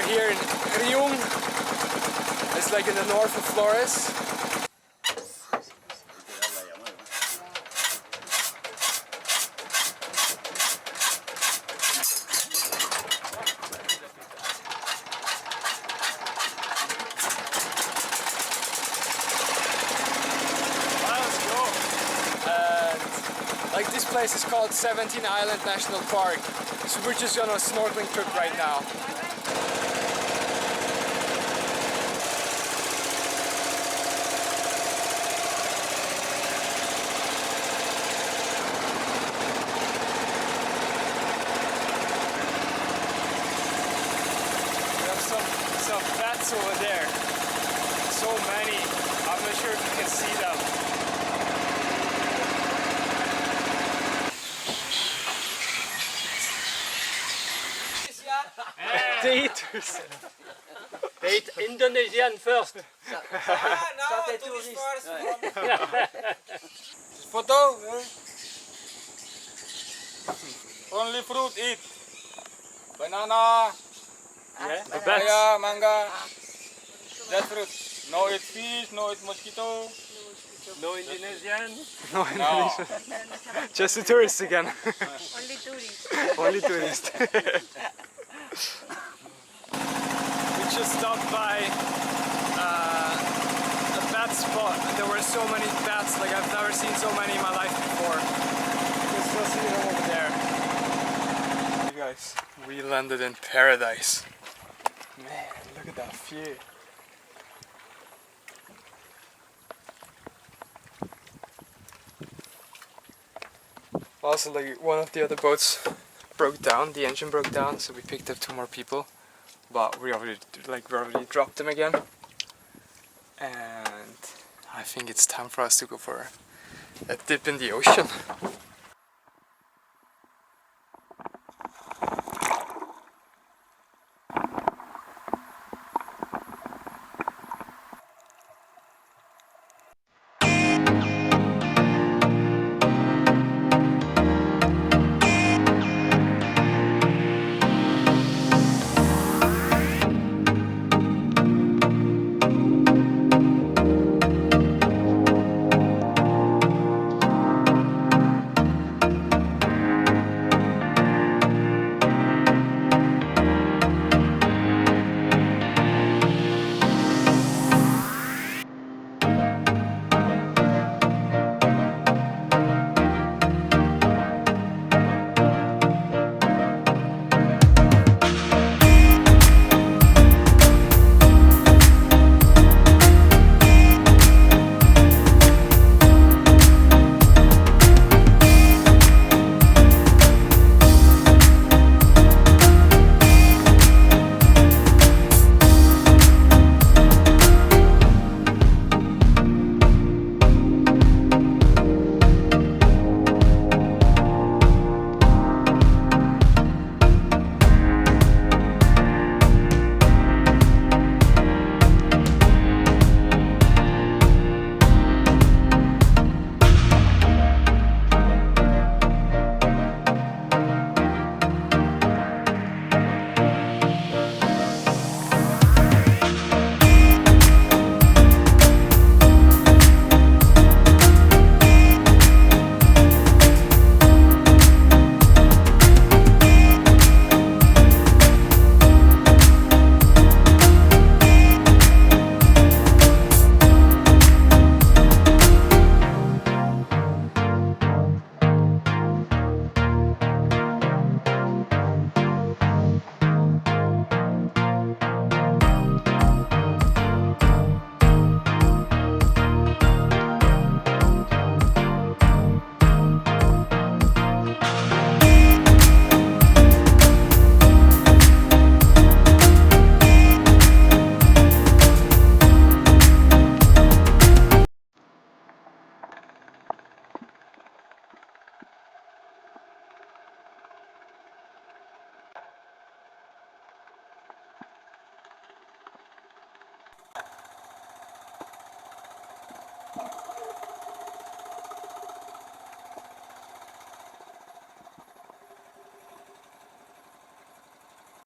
here in Riung. It's like in the north of Flores. Like this place is called 17 Island National Park, so we're just on a snorkeling trip right now. We have some bats over there. So many. I'm not sure if you can see them. Daters. Date Indonesian first. Photo. Only fruit eat. Banana. Yeah. Papaya, manga. That fruit. No eat fish, no eat mosquito. No Indonesian. No, Indonesian. Just the tourists again. Only tourists. Only tourists. We just stopped by a bat spot. There were so many bats, like I've never seen so many in my life before. You can still see them over there. Hey guys, we landed in paradise. Man, look at that view. Also, like one of the other boats broke down, the engine broke down, so we picked up 2 more people, but we already dropped them again, and I think it's time for us to go for a dip in the ocean.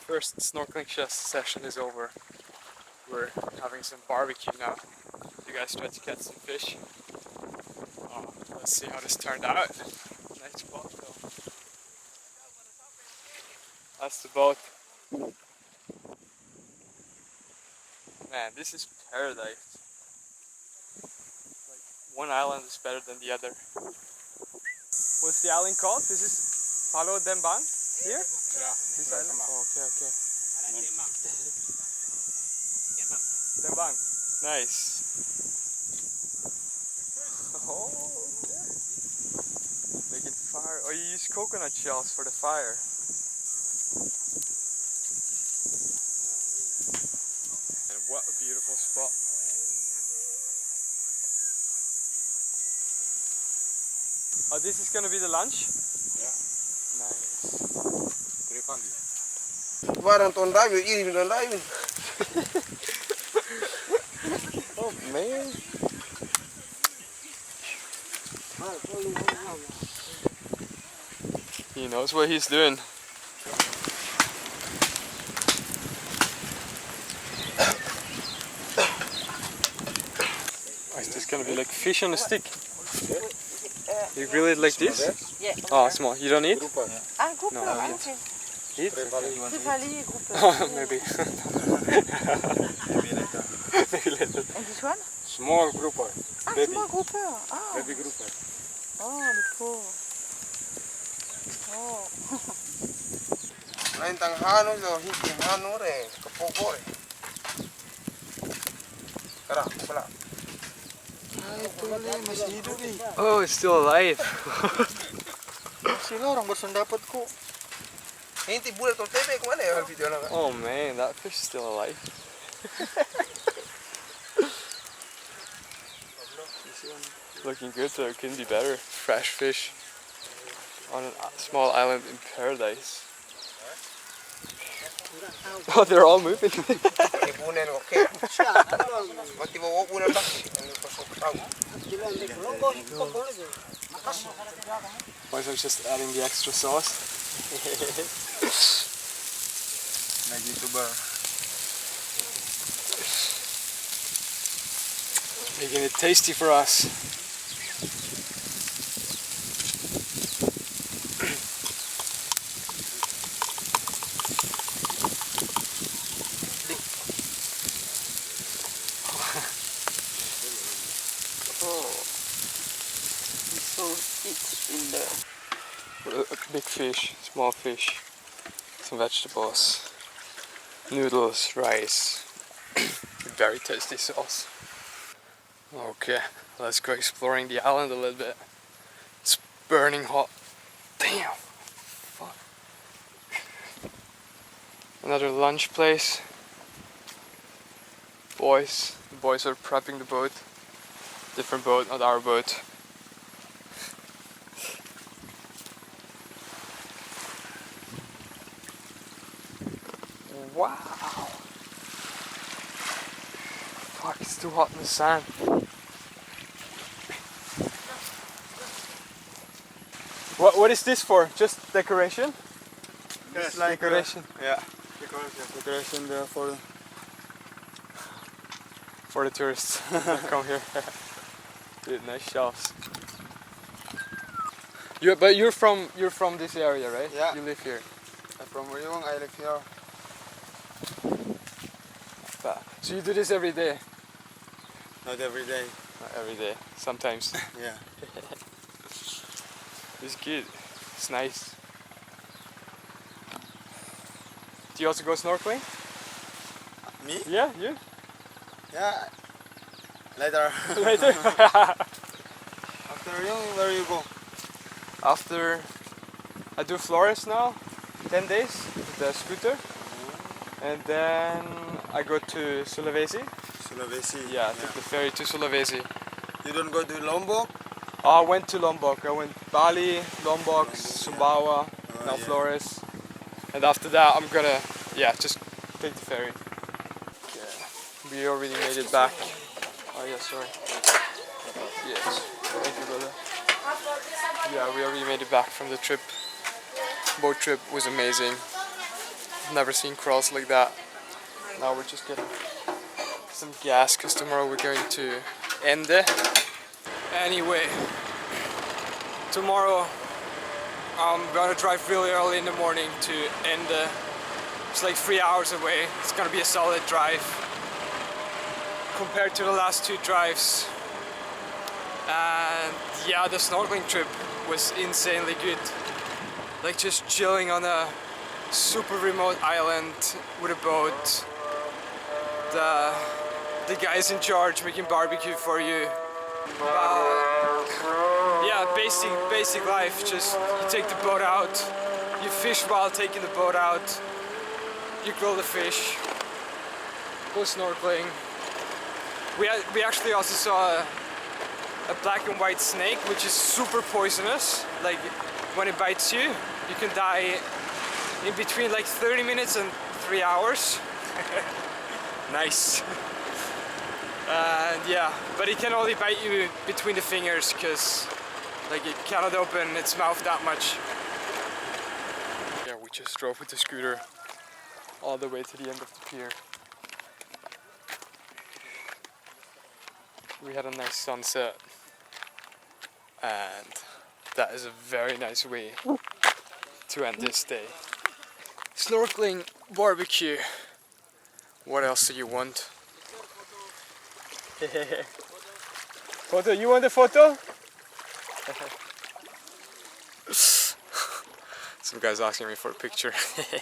First snorkeling session is over. We're having some barbecue now. You guys tried to catch some fish. Let's see how this turned out. Nice spot though. That's the boat. Man, this is paradise. Like, one island is better than the other. What's the island called? This is Palo Dembang? Here? Yeah. This island? Oh, okay. Dembang. Nice. Oh, okay. Making fire. Oh, you use coconut shells for the fire. And what a beautiful spot. Oh, this is gonna be the lunch? Yeah. Nice. Waarom ton diving? Iedereen don diving. Oh man. He knows what he's doing. Oh, is this gonna be like fish on a stick? You grill it like this? Yeah. Oh, small. You don't eat? Ah, grouper. No, Ah, eat. okay. Eat? Trevally, grouper. Oh, maybe. Maybe later. And this one? Small grouper. Ah, Baby. small grouper. Ah. Baby grouper. Oh, le pauvre. Oh. Lain tang hanu lo, hiti hanu re, kapogo re. Kara, pala. Ay, tole, masih hidup ni. Oh, it's still alive. Sila orang bersendapat ko. Hindi bulat to tebe kemana ya video na? Oh man, that fish is still alive. Looking good, so it can be better. Fresh fish on a small island in paradise. Oh, they're all moving. Ibunen okay. Mati bawa bulan ba? Ano pa so tahu. I'm just adding the extra sauce. Lagi tu ba? Making it tasty for us. So it's in there. A big fish, small fish, some vegetables, noodles, rice, very tasty sauce. Okay, let's go exploring the island a little bit. It's burning hot. Damn. Fuck. Another lunch place. The boys are prepping the boat. Different boat, not our boat. Wow. Fuck, it's too hot in the sand. What is this for? Just decoration? Yes, Like decoration. Yeah. Decoration there For the tourists. Come here. Dude, nice shelves. But you're from this area, right? Yeah. You live here. I'm from Riung, I live here. So you do this every day? Not every day. Not every day. Sometimes. Yeah. It's good. It's nice. Do you also go snorkeling? Me? Yeah, you? Yeah. Later. Later. After Riung, where you go? After I do Flores now, 10 days with the scooter, and then I go to Sulawesi. Sulawesi. Yeah, I took the ferry to Sulawesi. You don't go to Lombok? I went to Lombok. I went Bali, Lombok, Sumbawa, now yeah. Flores, and after that I'm gonna just take the ferry. Yeah. We already made it back. Oh yeah, sorry. Yes, thank you, brother. Yeah, we already made it back from the trip. Boat trip was amazing. Never seen crawls like that. Now we're just getting some gas because tomorrow we're going to Ende. Anyway, tomorrow I'm gonna drive really early in the morning to Ende. It's like 3 hours away. It's gonna be a solid drive compared to the last 2 drives. And yeah, the snorkeling trip was insanely good. Like just chilling on a super remote island with a boat. The guys in charge making barbecue for you. Yeah, basic life. Just you take the boat out, you fish while taking the boat out, you grill the fish, go snorkeling. We actually also saw a black and white snake, which is super poisonous. Like when it bites you, you can die in between like 30 minutes and 3 hours. Nice. And yeah, but it can only bite you between the fingers because like it cannot open its mouth that much. Yeah, we just drove with the scooter all the way to the end of the pier. We had a nice sunset and that is a very nice way to end this day. Snorkeling, barbecue. What else do you want? Photo, you want a photo? Some guy's asking me for a picture.